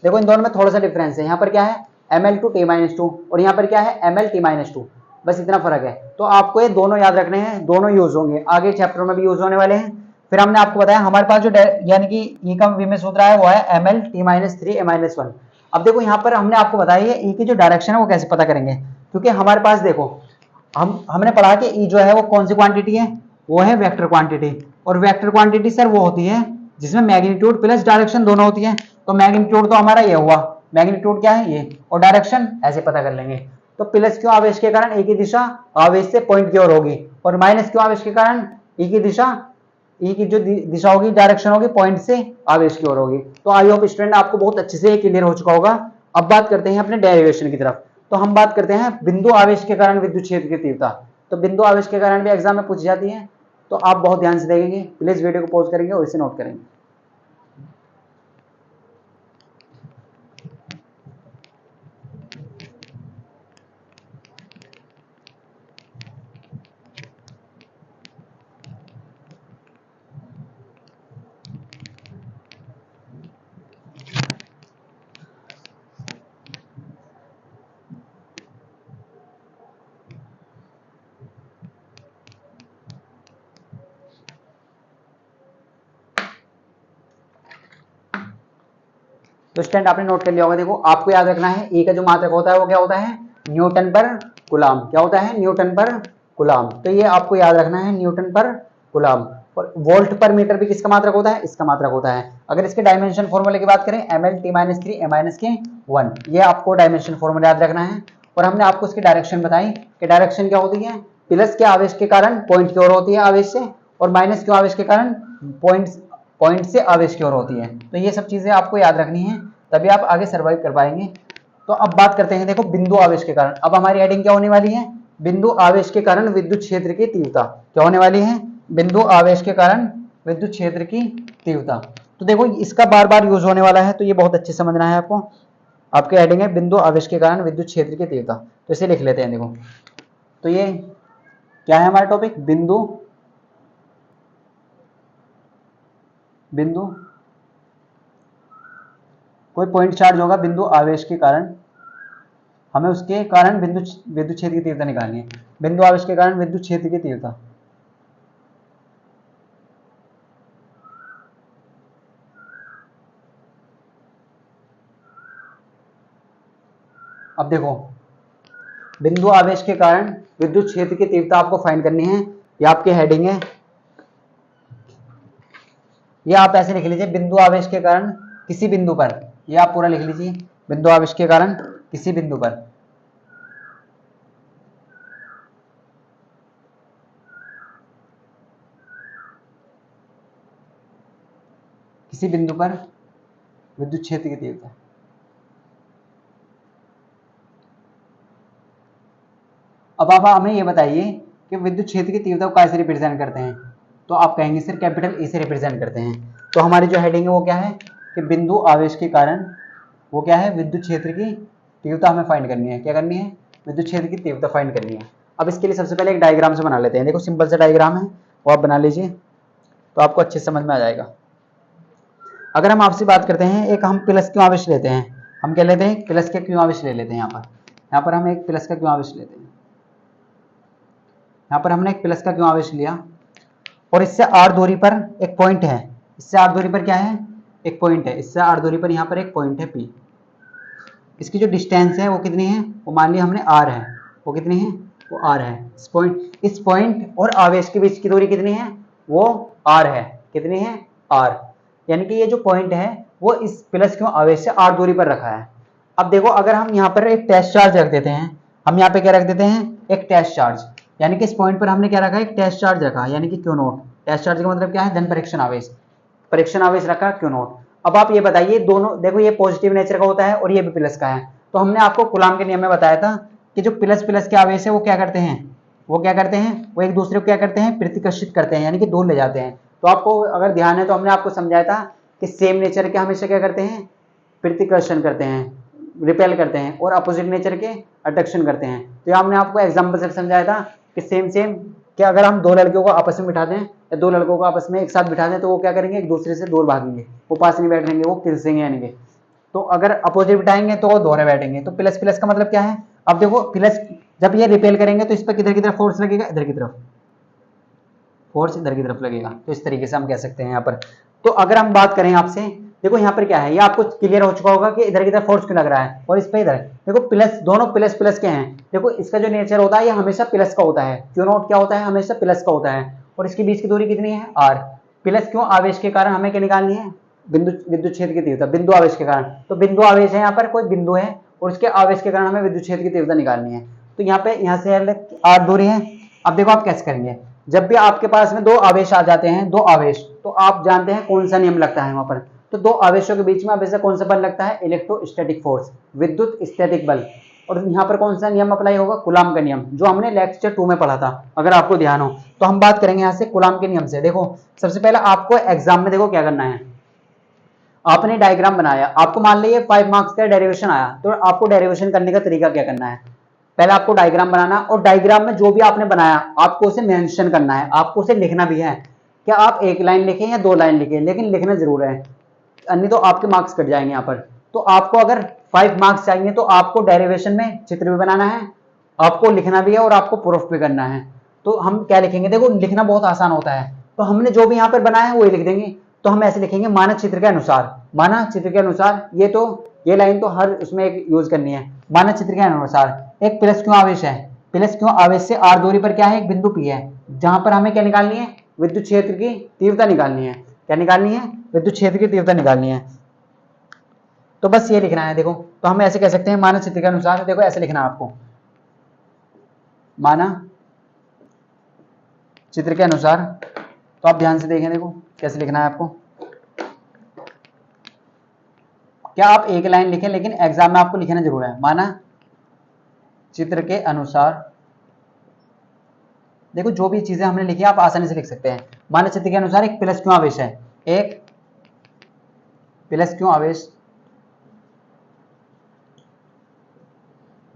देखो इन दोनों में थोड़ा सा डिफरेंस है, यहाँ पर क्या है ml2t-2 और यहाँ पर क्या है ml-2, बस इतना फर्क है। तो आपको ये दोनों याद रखने हैं, दोनों यूज होंगे, आगे चैप्टर में भी यूज होने वाले हैं। फिर हमने आपको बताया हमारे पास जो यानी कि ई का विमेय सूत्र है वो है ml-t-3a-1। अब देखो यहाँ पर हमने आपको बताया ई की जो डायरेक्शन है वो कैसे पता करेंगे, क्योंकि हमारे पास देखो हमने पढ़ा कि ई जो है वो कौन सी क्वांटिटी है, वो है वेक्टर क्वांटिटी। और वेक्टर क्वांटिटी सर वो होती है जिसमें मैग्नीट्यूड प्लस डायरेक्शन दोनों होती है। तो मैग्नीट्यूड तो हमारा ये हुआ, मैग्नीट्यूड क्या है ये, और डायरेक्शन ऐसे पता कर लेंगे। तो प्लस क्यों आवेश के कारण ए की दिशा आवेश से पॉइंट की ओर होगी, और माइनस क्यों आवेश के कारण ई की दिशा, ई की जो दिशा होगी, डायरेक्शन होगी, पॉइंट से आवेश की ओर होगी। तो आई होप स्टूडेंट आपको बहुत अच्छे से क्लियर हो चुका होगा। अब बात करते हैं अपने डेरिवेशन की तरफ। तो हम बात करते हैं बिंदु आवेश के कारण विद्युत क्षेत्र की तीव्रता। तो बिंदु आवेश के कारण भी एग्जाम में पूछी जाती है, तो आप बहुत ध्यान से देखेंगे, प्लीज वीडियो को पॉज करेंगे और इसे नोट करेंगे। तो स्टूडेंट आपने नोट कर लिया होगा। देखो आपको याद रखना है ए का जो मात्रक होता है वो क्या होता है, न्यूटन पर कूलाम। क्या होता है, न्यूटन पर कूलाम। तो ये आपको याद रखना है, न्यूटन पर कूलाम। और वोल्ट पर मीटर भी किसका मात्रक होता है, इसका मात्रक होता है। अगर इसके डायमेंशन फॉर्मूले की बात करें ml-3a-1, ये आपको डायमेंशन फॉर्मूला याद रखना है। और हमने आपको इसकी डायरेक्शन बताई कि डायरेक्शन क्या होती है, प्लस के आवेश के कारण पॉइंट की ओर होती है आवेश से, और माइनस के आवेश के कारण पॉइंट से आवेश की ओर होती है। तो ये सब चीजें आपको याद रखनी है, तभी आप आगे सर्वाइव कर पाएंगे। तो अब बात करते हैं, देखो बिंदु आवेश के कारण। अब हमारी हेडिंग क्या होने वाली है, बिंदु आवेश के कारण विद्युत क्षेत्र की तीव्रता। क्या होने वाली है, बिंदु आवेश के कारण विद्युत क्षेत्र की तीव्रता। तो देखो इसका बार बार यूज होने वाला है, तो ये बहुत अच्छे समझना है आपको। आपके हेडिंग है बिंदु आवेश के कारण विद्युत क्षेत्र की तीव्रता, तो इसे लिख लेते हैं। देखो तो ये क्या है हमारा टॉपिक, बिंदु कोई पॉइंट चार्ज होगा बिंदु आवेश के कारण, हमें उसके कारण विद्युत क्षेत्र की तीव्रता निकालनी है। बिंदु आवेश के कारण विद्युत क्षेत्र की तीव्रता। अब देखो बिंदु आवेश के कारण विद्युत क्षेत्र की तीव्रता आपको फाइंड करनी है। ये आपकी हेडिंग है, ये आप ऐसे लिख लीजिए, बिंदु आवेश के कारण किसी बिंदु पर, ये आप पूरा लिख लीजिए, बिंदु आवेश के कारण किसी बिंदु पर, किसी बिंदु पर विद्युत क्षेत्र की तीव्रता। अब आप हमें ये बताइए कि विद्युत क्षेत्र की तीव्रता को कैसे रिप्रेजेंट करते हैं। तो आप कहेंगे सर कैपिटल ए से रिप्रेजेंट करते हैं। तो हमारी जो हेडिंग है वो क्या है कि बिंदु आवेश के कारण वो क्या है, विद्युत क्षेत्र की तीव्रता हमें फाइंड करनी है। क्या करनी है, विद्युत क्षेत्र की तीव्रता फाइंड करनी है। अब इसके लिए सबसे पहले एक डायग्राम से बना लेते हैं। देखो सिंपल सा डायग्राम है, वो आप बना लीजिए तो आपको अच्छे से समझ में आ जाएगा। अगर हम आपसे बात करते हैं, एक हम प्लस क्यू आवेश लेते हैं, हम क्या लेते हैं, प्लस के क्यू आवेश ले लेते हैं। यहाँ पर हम एक प्लस का क्यू आवेश लेते हैं। यहाँ पर हमने एक प्लस का क्यू आवेश लिया और इससे आर दूरी पर एक पॉइंट है। इससे आर दूरी पर क्या है, एक पॉइंट है। इससे आर दूरी पर यहाँ पर एक पॉइंट है पी। इसकी जो डिस्टेंस है वो कितनी है, वो मान लिया हमने आर है। वो कितनी है, वो आर है। इस पॉइंट और आवेश के बीच की दूरी कितनी है, वो आर है। कितनी है, आर। यानी कि ये जो पॉइंट है वो इस प्लस क्यू आवेश से आर दूरी पर रखा है। अब देखो अगर हम यहाँ पर एक टेस्ट चार्ज रख देते हैं, हम यहाँ पे क्या रख देते हैं, एक टेस्ट चार्ज, यानी कि इस पॉइंट पर हमने क्या रखा है, एक टेस्ट चार्ज रखा, यानी कि क्यू नोट। टेस्ट चार्ज का मतलब क्या है, धन परीक्षण आवेश। परीक्षण आवेश रखा क्यू नोट। अब आप ये बताइए, दोनों देखो ये पॉजिटिव नेचर का होता है और ये भी प्लस का है। तो हमने आपको कूलाम के नियम में बताया था कि जो प्लस प्लस के आवेश है वो क्या करते हैं, वो एक दूसरे को क्या करते हैं, प्रतिकर्षित करते हैं, यानी कि दूर ले जाते हैं। तो आपको अगर ध्यान है तो हमने आपको समझाया था कि सेम नेचर के हमेशा क्या करते हैं, प्रतिकर्षण करते हैं, रिपेल करते हैं, और अपोजिट नेचर के अट्रैक्शन करते हैं। तो हमने आपको एग्जाम्पल से समझाया था कि सेम कि अगर हम दो लड़कियों को आपस में बिठा दें या दो लड़कों को आपस में एक साथ बिठा दें तो वो क्या करेंगे, एक दूसरे से दूर भागेंगे, वो पास नहीं बैठेंगे, वो किलसेंगे यानी कि। तो अगर अपोजिट बिठाएंगे तो वो दोहरे बैठेंगे। तो प्लस प्लस का मतलब क्या है, अब देखो प्लस जब ये रिपेल करेंगे तो इस पर किधर की तरफ फोर्स लगेगा, इधर की तरफ फोर्स इधर की तरफ लगेगा। तो इस तरीके से हम कह सकते हैं यहाँ पर। तो अगर हम बात करें आपसे, देखो यहाँ पर क्या है, ये आपको क्लियर हो चुका होगा कि इधर की तरफ फोर्स क्यों लग रहा है और इस पे इधर। देखो प्लस, दोनों प्लस प्लस के हैं। देखो इसका जो नेचर होता है ये हमेशा प्लस का होता है। क्यू नोट क्या होता है, हमेशा प्लस का होता है। और इसके बीच की दूरी कितनी है, आर। प्लस क्यों, आवेश के कारण हमें क्या निकालनी है, विद्युत क्षेत्र की तीव्रता, बिंदु आवेश के कारण। तो बिंदु आवेश है, यहाँ पर कोई बिंदु है और उसके आवेश के कारण हमें विद्युत क्षेत्र की तीव्रता निकालनी है। तो यहाँ पे यहाँ से आर दूरी है। अब देखो आप कैसे करेंगे, जब भी आपके पास में दो आवेश आ जाते हैं, दो आवेश, तो आप जानते हैं कौन सा नियम लगता है वहां पर। तो दो आवेशों के बीच में हमेशा कौन सा बल लगता है, इलेक्ट्रोस्टैटिक फोर्स, विद्युत स्टैटिक बल। और यहाँ पर कौन सा नियम अप्लाई होगा, कूलाम का नियम, जो हमने लेक्चर 2 में पढ़ा था, अगर आपको ध्यान हो। तो हम बात करेंगे यहाँ से कूलाम के नियम से। देखो सबसे पहले आपको एग्जाम में देखो क्या करना है, आपने डायग्राम बनाया, आपको मान लीजिए 5 मार्क्स का डेरिवेशन आया, तो आपको डेरिवेशन करने का तरीका क्या करना है, पहले आपको डायग्राम बनाना, और डायग्राम में जो भी आपने बनाया आपको उसे मेंशन करना है, आपको उसे लिखना भी है। क्या आप एक लाइन लिखें या 2 लाइन लिखें, लेकिन लिखना जरूर है, अन्य तो आपके मार्क्स कट जाएंगे यहाँ पर। तो आपको अगर 5 मार्क्स चाहिए तो आपको डेरिवेशन में चित्र भी बनाना है, आपको लिखना भी है और आपको प्रूफ भी करना है। तो हम क्या लिखेंगे, देखो लिखना बहुत आसान होता है, तो हमने जो भी यहाँ पर बनाया है वही लिख देंगे। तो हम ऐसे लिखेंगे, मानक चित्र के अनुसार, मानक चित्र के अनुसार, ये लाइन तो हर उसमें एक यूज करनी है। मानक चित्र के अनुसार एक प्लस क्यों आवेश है, प्लस क्यों आवेश से आर दूरी पर क्या है, एक बिंदु पी है, जहां पर हमें क्या निकालनी है, विद्युत क्षेत्र की तीव्रता निकालनी है। क्या निकालनी है, विद्युत क्षेत्र की तीव्रता निकालनी है। तो बस ये लिखना है। देखो तो हम ऐसे कह सकते हैं, मानक चित्र के अनुसार, देखो ऐसे लिखना है आपको, मानक चित्र के अनुसार। तो आप ध्यान से देखें, देखो कैसे लिखना है आपको। क्या आप एक लाइन लिखें, लेकिन एग्जाम में आपको लिखना जरूर है, मानक चित्र के अनुसार। देखो जो भी चीजें हमने लिखी आप आसानी से लिख सकते हैं। मानक चित्र के अनुसार एक प्लस क्यों आवेश है, एक प्लस क्यों आवेश,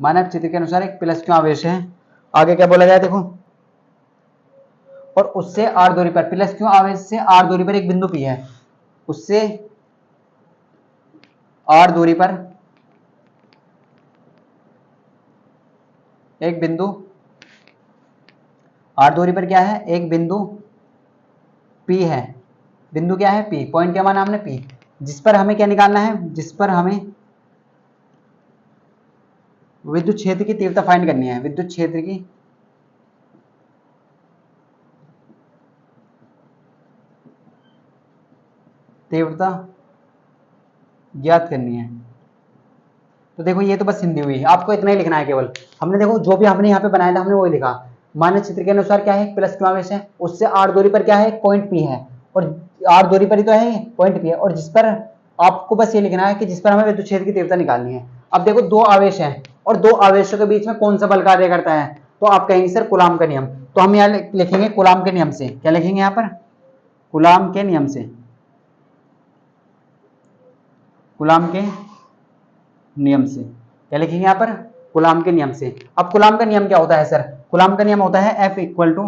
मानक चित्र के अनुसार एक प्लस क्यों आवेश है। आगे क्या बोला गया देखो, और उससे आर दूरी पर, प्लस क्यों आवेश से आर दूरी पर एक बिंदु पी है, उससे आर दूरी पर एक बिंदु, आर दूरी पर क्या है, एक बिंदु पी है। बिंदु क्या है, पी, पॉइंट क्या माना हमने, पी, जिस पर हमें क्या निकालना है, जिस पर हमें विद्युत क्षेत्र की तीव्रता फाइंड करनी है, विद्युत क्षेत्र की तीव्रता ज्ञात करनी है। तो देखो ये तो बस हिंदी हुई, आपको इतना ही लिखना है केवल। हमने देखो जो भी हमने यहाँ पे बनाया था हमने वही लिखा। मानक चित्र के अनुसार क्या है, प्लस क्यों आवेश है, उससे आर दूरी पर क्या है, पॉइंट पी है, और आर दूरी पर ही तो है पॉइंट पी है, और जिस पर आपको बस ये लिखना है कि जिस पर हमें विद्युत क्षेत्र की तीव्रता निकालनी है। अब देखो दो आवेश है और दो आवेशों के बीच में कौन सा बल कार्य करता है, तो आप कहेंगे सर कूलाम का नियम। तो हम यहाँ लिखेंगे कूलाम के नियम से। क्या लिखेंगे यहाँ पर, कूलाम के नियम से, कूलाम के नियम से। क्या लिखेंगे यहाँ पर, कूलाम के नियम से। अब कूलाम का नियम क्या होता है सर? कूलाम का नियम होता है F equal to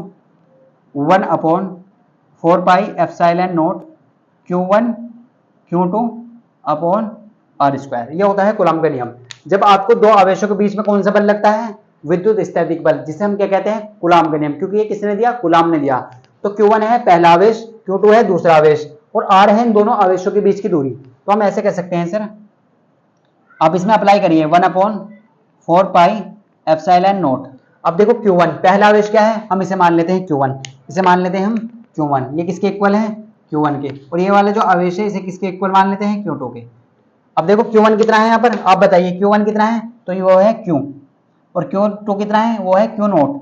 1/4πε0 Q1 Q2 upon are square. ये होता है कूलाम का नियम। जब आपको दो आवेशों के बीच में कौन सा बल लगता है? विद्युत स्थैतिक बल, जिसे हम क्या कहते हैं? कूलाम का नियम। क्योंकि ये किसने दिया? कूलाम ने दिया। तो Q1 है पहला आवेश, Q2 है दूसरा आवेश, और R है इन दोनों आवेशों के बीच की दूरी। तो हम ऐसे कह सकते हैं सर, आप इसमें अप्लाई करिए 1/4πε0। अब देखो Q1 पहला आवेश क्या है? हम इसे मान लेते हैं Q1, इसे मान लेते हैं हम Q1। ये किसके इक्वल है? Q1 के। और ये वाला जो आवेश है इसे किसके इक्वल मान लेते हैं? Q2 के। अब देखो Q1 कितना है यहाँ पर, आप बताइए Q1 कितना है? तो ये वो है Q, और Q2 कितना है? वो है Q नोट।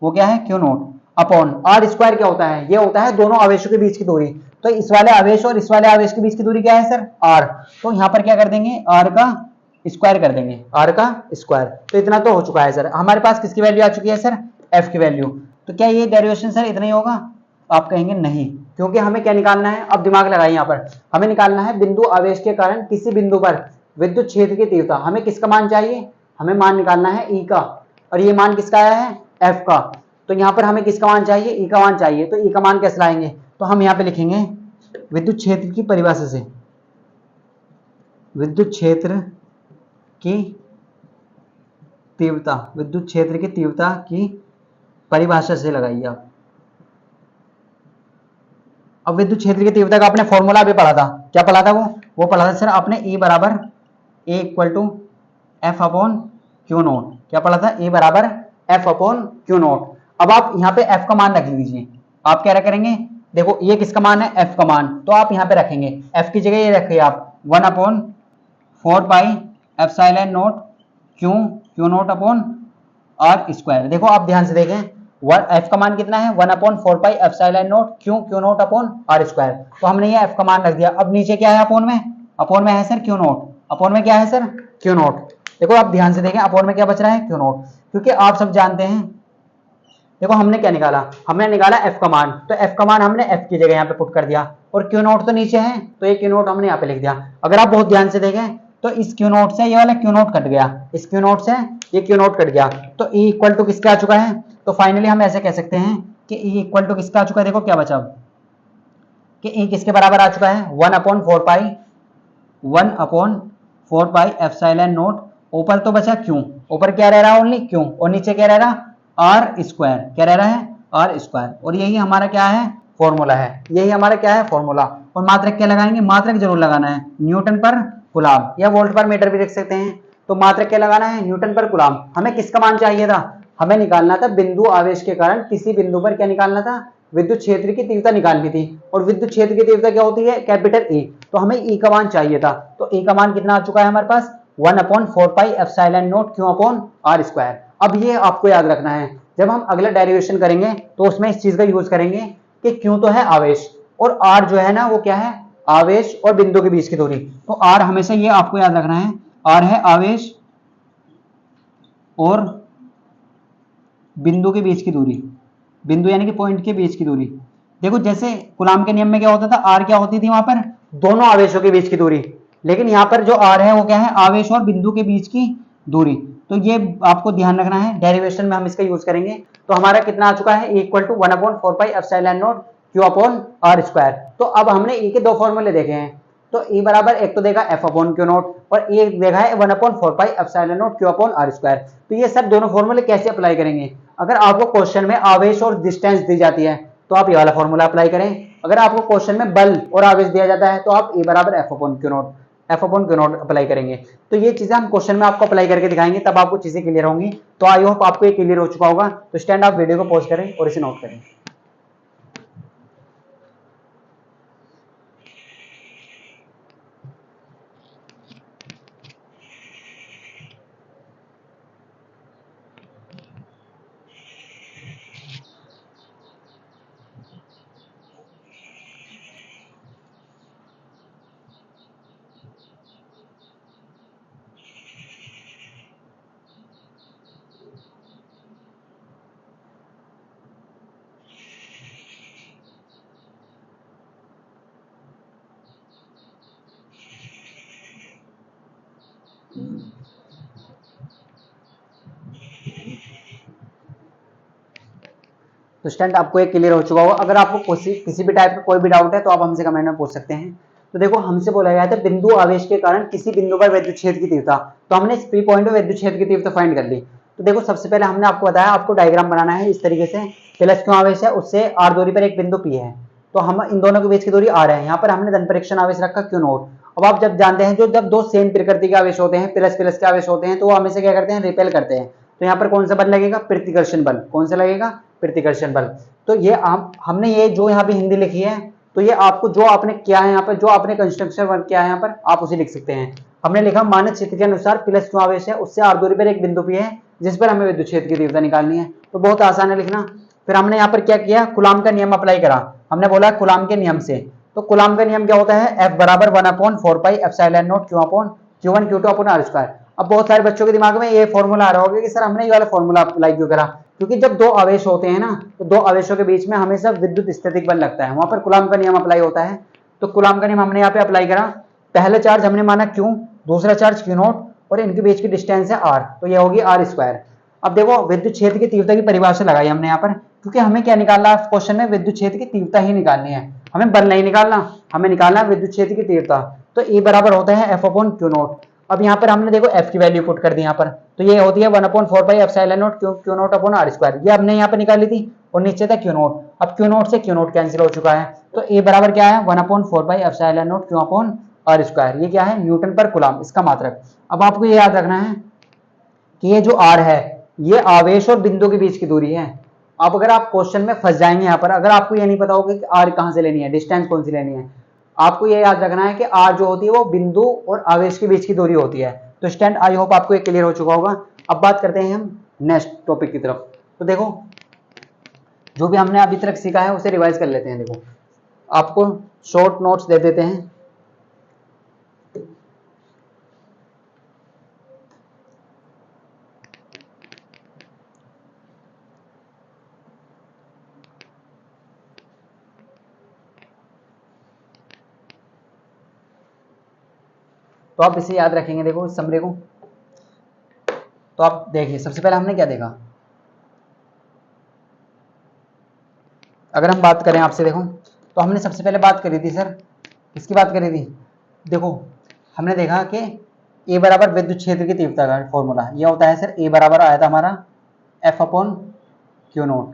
वो क्या है? Q naught upon are square. क्या होता है? ये होता है दोनों आवेशों के बीच की दूरी। तो इस वाले आवेश और इस वाले आवेश के बीच की दूरी क्या है सर? आर। तो यहाँ पर क्या कर देंगे? आर का स्क्वायर कर देंगे, आर का स्क्वायर। तो इतना तो हो चुका है सर। हमारे पास किसकी वैल्यू आ चुकी है सर? एफ की वैल्यू। तो क्या ये डेरिवेशन सर इतना ही होगा? आप कहेंगे नहीं, क्योंकि हमें क्या निकालना है? अब दिमाग लगाइए यहाँ पर, हमें निकालना है बिंदु आवेश के कारण किसी बिंदु पर विद्युत क्षेत्र की तीव्रता। हमें किसका मान चाहिए? हमें मान निकालना है ई का, और ये मान किसका आया है? एफ का। तो यहाँ पर हमें किसका मान चाहिए? ई का मान चाहिए। तो ई का मान कैसे लाएंगे? तो हम यहाँ पे लिखेंगे विद्युत क्षेत्र की परिभाषा से, विद्युत क्षेत्र की तीव्रता, विद्युत क्षेत्र की तीव्रता की परिभाषा से लगाइए आप। अब विद्युत क्षेत्र की तीव्रता का आपने फॉर्मूला भी पढ़ा था। क्या पढ़ा था? वो पढ़ा था सर आपने E बराबर A equal to F upon Q naught. क्या पढ़ा था? E बराबर एफ अपॉन क्यू नोट। अब आप यहाँ पे एफ का मान रख लीजिए। आप क्या करेंगे? देखो ये किसका मान है? एफ का मान। तो आप यहाँ पे रखेंगे एफ की जगह ये रखिए आप 1/4πε0 Q naught upon are square. देखो आप ध्यान से देखें, एफ का मान कितना है? 1/4πε0 Q naught upon are square. तो हमने ये एफ का मान रख दिया। अब नीचे क्या है? अपोन में, अपोन में है सर क्यू नोट। अपोन में क्या है सर? Q note. देखो आप ध्यान से देखें, अपोन में क्या बच रहा है? Q note. क्योंकि आप सब जानते हैं, देखो हमने क्या निकाला? हमने निकाला एफ का मान। तो एफ का मान हमने एफ की जगह यहाँ पे पुट कर दिया, और क्यू नोट तो नीचे है, तो ये क्यू नोट हमने यहाँ पे लिख दिया। अगर आप बहुत ध्यान से देखें तो इस क्यू नोट से ये वाला क्यू नोट कट गया, इस क्यू नोट से ये क्यू नोट कट गया। तो ई इक्वल टू किसका आ चुका है? तो फाइनली हम ऐसे कह सकते हैं कि ई इक्वल टू किसका आ चुका है? देखो क्या बचा अब, कि ई किसके बराबर आ चुका है? 1/4πε0। ऊपर तो बचा क्यू, ऊपर क्या रह रहा? ओनली क्यू, और नीचे क्या रह रहा? R square. क्या रह रहा है? R square. और यही हमारा क्या है? फॉर्मूला है। यही हमारा क्या है? फॉर्मूला। और मात्रक क्या लगाएंगे? मात्रक जरूर लगाना है, न्यूटन पर कूलाम, या वोल्ट पर मीटर भी लिख सकते हैं। तो मात्रक क्या लगाना है? न्यूटन पर कूलाम। हमें किसका मान चाहिए था? हमें निकालना था बिंदु आवेश के कारण किसी बिंदु पर क्या निकालना था? विद्युत क्षेत्र की तीव्रता निकालनी थी। और विद्युत क्षेत्र की तीव्रता क्या होती है? Capital E. तो हमें ई का मान चाहिए था। तो ई का मान कितना आ चुका है हमारे पास? 1/4πε0 क्यू अपॉन आर स्क्वायर। अब ये आपको याद रखना है, जब हम अगला डेरिवेशन करेंगे तो उसमें इस चीज का यूज करेंगे कि क्यू तो है आवेश, और आर जो है ना वो क्या है? आवेश और बिंदु के बीच की दूरी। तो आर हमेशा ये आपको याद रखना है, आर है आवेश और बिंदु के बीच की दूरी, बिंदु यानी कि पॉइंट के बीच की दूरी। देखो जैसे कूलाम के नियम में क्या होता था? आर क्या होती थी वहां पर? दोनों आवेशों के बीच की दूरी। लेकिन यहाँ पर जो आर है वो क्या है? आवेश और बिंदु के बीच की दूरी। तो ये आपको ध्यान रखना है, डेरिवेशन में हम इसका यूज करेंगे। तो हमारा कितना आ चुका है? Equal to 1/4πε0 q upon are square. तो अब हमने ई के दो फॉर्मूले देखे हैं। तो ई बराबर एक तो देखा एफ अपॉन क्यू नोट, और एक देखा है 1/4πε0 क्यू अपॉन आर स्क्वायर। तो ये सब दोनों फॉर्मूले कैसे अप्लाई करेंगे? अगर आपको क्वेश्चन में आवेश और डिस्टेंस दी जाती है तो आप ये वाला फॉर्मूला अप्लाई करें। अगर आपको क्वेश्चन में बल और आवेश दिया जाता है तो आप ई बराबर F upon Q note, F upon Q note apply करेंगे। तो ये चीजें हम क्वेश्चन में आपको अप्लाई करके दिखाएंगे, तब आपको चीजें क्लियर होंगी। तो आई होप आपको ये क्लियर हो चुका होगा। तो स्टैंड आप वीडियो को पॉज करें और इसे नोट करें। तो स्टूडेंट आपको ये क्लियर हो चुका होगा। अगर आपको किसी भी टाइप का कोई भी डाउट है तो आप हमसे कमेंट में पूछ सकते हैं। तो देखो हमसे बोला गया था बिंदु आवेश के कारण किसी बिंदु पर विद्युत क्षेत्र की तीव्रता, तो हमने इस पी पॉइंट में विद्युत क्षेत्र की तीव्रता फाइंड कर ली। तो देखो सबसे पहले हमने आपको बताया आपको डायग्राम बनाना है इस तरीके से, प्लस क्यू आवेश है उससे आर दूरी पर एक बिंदु पी है, तो हम इन दोनों के बीच की दूरी आर है, यहाँ पर हमने धन परीक्षण आवेश रखा क्यू नोट। अब आप जब जानते हैं जो जब दो सेम प्रकृति के आवेश होते हैं, प्लस प्लस के आवेश होते हैं, तो वो हमेशा क्या करते हैं, रिपेल करते हैं। तो यहाँ पर कौन सा बल लगेगा, प्रतिकर्षण बल। कौन सा लगेगा, प्रतिकर्षण बल। तो ये हमने ये जो यहाँ पे हिंदी लिखी है, तो ये आपको जो आपने किया है यहाँ पर, जो आपने कंस्ट्रक्शन वर्क किया है यहाँ पर, आप उसे लिख सकते हैं। हमने लिखा मानक क्षेत्र के अनुसार प्लस क्यू आवेश है उससे आर दूरी पर एक बिंदु पी है जिस पर हमें विद्युत क्षेत्र की तीव्रता निकालनी है। तो बहुत आसान है लिखना। फिर हमने यहाँ पर क्या किया, कूलाम का नियम अप्लाई करा। हमने बोला कूलाम के नियम से, तो कूलाम का नियम क्या होता है, F बराबर 1/4 pi epsilon not Q upon Q1 Q2 upon R square. अब बहुत सारे बच्चों के दिमाग में ये फॉर्मूला आ रहा होगा कि सर हमने ये वाला फॉर्मूला अप्लाई क्यों करा, क्योंकि जब दो आवेश होते हैं ना, तो दो आवेशों के बीच में हमेशा विद्युत स्थैतिक बल लगता है, वहां पर कूलाम का नियम अप्लाई होता है। तो कूलाम का नियम हमने यहाँ पे अप्लाई करा। पहला चार्ज हमने माना Q, दूसरा चार्ज Q नॉट, और इनके बीच की डिस्टेंस है R, तो ये होगी R स्क्वायर। अब देखो विद्युत क्षेत्र की तीव्रता की परिभाषा लगाई हमने यहाँ पर, क्योंकि हमें क्या निकालना है क्वेश्चन में, विद्युत क्षेत्र की तीव्रता ही निकालनी है, हमें बल नहीं निकालना, हमें निकालना है विद्युत क्षेत्र की तीव्रता। तो E बराबर होता है F अपॉन Q नॉट। अब यहाँ पर हमने देखो F की वैल्यू पुट कर दी यहाँ पर, तो ये होती है 1/4 pi epsilon not Q not upon R square. ये हमने यहाँ पर निकाली थी और नीचे था Q नॉट। अब Q नॉट से Q नॉट कैंसिल हो चुका है, तो E बराबर क्या है 1/4 pi epsilon not Q upon R square. ये क्या है, न्यूटन पर कूलाम, इसका मात्रक। अब आपको ये याद रखना है कि ये जो R है ये आवेश और बिंदु के बीच की दूरी है। अब अगर आप क्वेश्चन में फंस जाएंगे यहाँ पर, अगर आपको ये नहीं पता होगा कि R कहाँ से लेनी है, डिस्टेंस कौन सी लेनी है, आपको ये याद रखना है कि R जो होती है वो बिंदु और आवेश के बीच की दूरी होती है। तो स्टूडेंट आई होप आपको ये क्लियर हो चुका होगा। अब बात करते हैं हम नेक्स्ट टॉपिक की तरफ। तो देखो जो भी हमने अभी तक सीखा है उसे रिवाइज कर लेते हैं। देखो आपको शॉर्ट नोट्स दे देते हैं। तो आप इसे याद रखेंगे, देखो इस समरी को। तो आप देखिए सबसे पहले हमने क्या देखा, अगर हम बात करें आपसे, देखो तो हमने सबसे पहले बात करी थी सर, किसकी बात करी थी, देखो हमने देखा कि ए बराबर विद्युत क्षेत्र की तीव्रता का फॉर्मूला ये होता है सर, ए बराबर आया था हमारा एफ अपॉन क्यू नोट।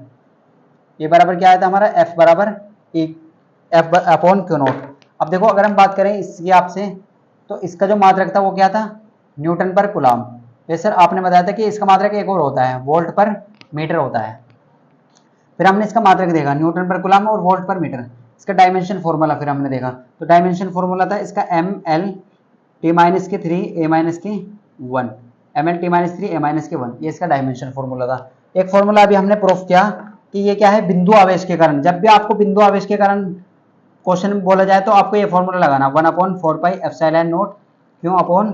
ए बराबर क्या आया था हमारा, एफ बराबर एफ अपॉन क्यू नोट। अब देखो अगर हम बात करें इसकी आपसे, तो इसका जो मात्रक था वो क्या था, न्यूटन पर कूलाम। ये सर आपने बताया था कि इसका मात्रक एक और होता है, वोल्ट पर मीटर होता है। फिर हमने इसका मात्रक देखा न्यूटन पर कूलाम और वोल्ट पर मीटर। इसका डायमेंशन फॉर्मूला फिर हमने देखा, तो डायमेंशन फॉर्मूला था इसका ML(T-3 A-1) ML(T-3 A-1), ये इसका डायमेंशन फॉर्मूला था। एक फॉर्मूला अभी हमने प्रूफ किया कि ये क्या है, बिंदु आवेश के कारण। जब भी आपको बिंदु आवेश के कारण क्वेश्चन बोला जाए तो आपको ये फॉर्मूला लगाना 1/4 pi epsilon not Q upon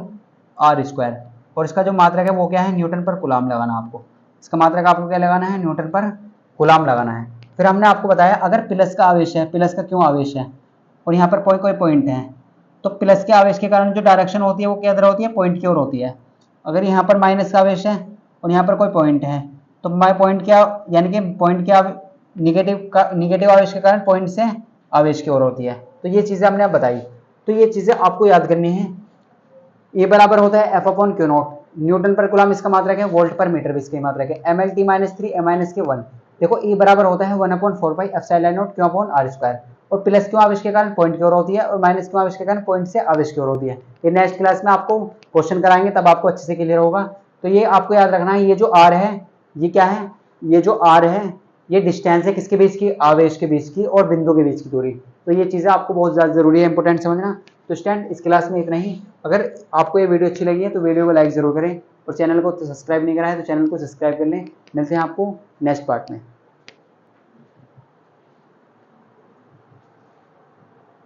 R square, और इसका जो मात्रक है वो क्या है, न्यूटन पर कूलाम लगाना आपको। इसका मात्रक आपको क्या लगाना है, न्यूटन पर कूलाम लगाना है। फिर हमने आपको बताया अगर प्लस का आवेश है, प्लस का क्यों आवेश है, और यहाँ पर कोई कोई पॉइंट है, तो प्लस के आवेश के कारण जो डायरेक्शन होती है वो किधर होती है, पॉइंट की ओर होती है। अगर यहाँ पर माइनस का आवेश है और यहाँ पर कोई पॉइंट है, तो पॉइंट क्या, यानी कि पॉइंट क्या, निगेटिव आवेश के कारण पॉइंट से आवेश की ओर होती है। तो ये चीजें हमने बताई, तो ये चीजें आपको याद करनी है। ए बराबर होता है F upon Q not, Newton पर कूलाम इसका मात्रक है, वोल्ट पर मीटर भी इसकी मात्रक है, ML(T-3 A-1). देखो ए बराबर होता है 1/4 pi epsilon not Q upon R square, और प्लस क्यों आवेश के कारण पॉइंट की ओर होती है और माइनस क्यों आवेश के कारण पॉइंट से आवेश की ओर होती है। ये नेक्स्ट क्लास में आपको क्वेश्चन कराएंगे, तब आपको अच्छे से क्लियर होगा। तो ये आपको याद रखना है, ये जो R है ये क्या है, ये जो R है ये डिस्टेंस है किसके बीच की, आवेश के बीच की और बिंदु के बीच की दूरी। तो ये चीजें आपको बहुत ज्यादा जरूरी है, इंपॉर्टेंट समझना। तो स्टूडेंट इस क्लास में इतना ही। अगर आपको ये वीडियो अच्छी लगी है तो वीडियो को लाइक जरूर करें, और चैनल को सब्सक्राइब नहीं करा है तो चैनल को सब्सक्राइब कर लें। मिलते हैं आपको नेक्स्ट पार्ट में।